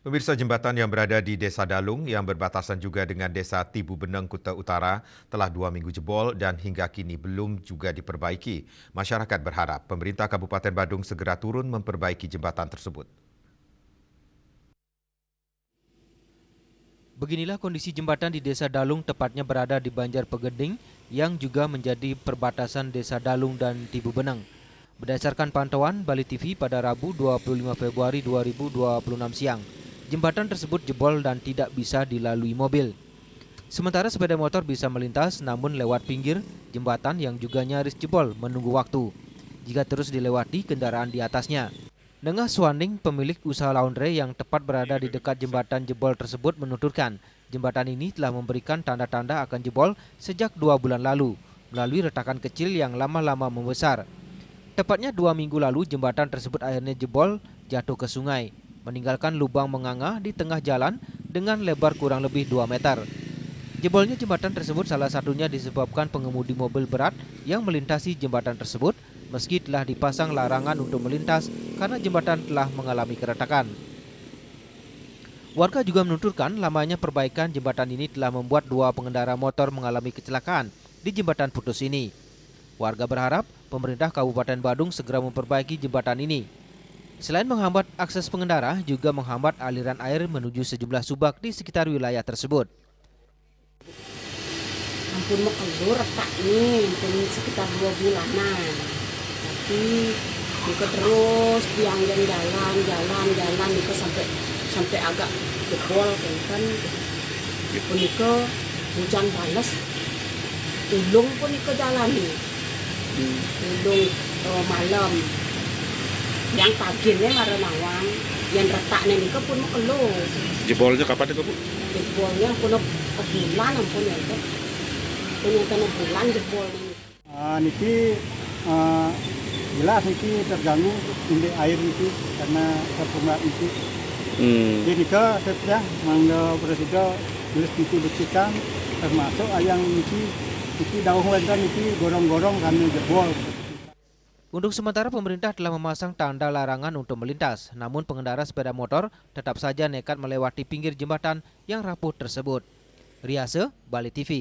Pemirsa, jembatan yang berada di Desa Dalung yang berbatasan juga dengan Desa Tibu Beneng, Kuta Utara telah 2 minggu jebol dan hingga kini belum juga diperbaiki. Masyarakat berharap pemerintah Kabupaten Badung segera turun memperbaiki jembatan tersebut. Beginilah kondisi jembatan di Desa Dalung, tepatnya berada di Banjar Pegeding, yang juga menjadi perbatasan Desa Dalung dan Tibu Beneng. Berdasarkan pantauan Bali TV pada Rabu 25 Februari 2026 siang, jembatan tersebut jebol dan tidak bisa dilalui mobil. Sementara sepeda motor bisa melintas namun lewat pinggir jembatan yang juga nyaris jebol menunggu waktu jika terus dilewati kendaraan di atasnya. Nengah Swaning, pemilik usaha laundry yang tepat berada di dekat jembatan jebol tersebut, menuturkan jembatan ini telah memberikan tanda-tanda akan jebol sejak 2 bulan lalu melalui retakan kecil yang lama-lama membesar. Tepatnya 2 minggu lalu jembatan tersebut akhirnya jebol jatuh ke sungai, meninggalkan lubang menganga di tengah jalan dengan lebar kurang lebih 2 meter. Jebolnya jembatan tersebut salah satunya disebabkan pengemudi mobil berat yang melintasi jembatan tersebut meski telah dipasang larangan untuk melintas karena jembatan telah mengalami keretakan. Warga juga menuturkan lamanya perbaikan jembatan ini telah membuat 2 pengendara motor mengalami kecelakaan di jembatan putus ini. Warga berharap pemerintah Kabupaten Badung segera memperbaiki jembatan ini. Selain menghambat akses pengendara, juga menghambat aliran air menuju sejumlah subak di sekitar wilayah tersebut. Ampun mau keluar retak nih, ampun sekitar 2 bulanan. Tapi Niko terus tiang yang jalan Niko sampai agak jebol kan. Pun Niko hujan panas, ulung pun Niko jalan nih. Ulung malam. Yang paginya marenawang, yang retaknya Niko pun mau keluar. Jebolnya kapan itu, Bu? Jebolnya pun bulan ampun ya. Punya tanah bulan jebol ini. Niki jelas niki terganggu indek air niki karena terpembat niki. Jadi nika setiap mangga presiden tulis niki bersihkan termasuk ayang niki daun wentan niki gorong-gorong kami jebol. Untuk sementara pemerintah telah memasang tanda larangan untuk melintas, namun pengendara sepeda motor tetap saja nekat melewati pinggir jembatan yang rapuh tersebut. Riase, Bali TV.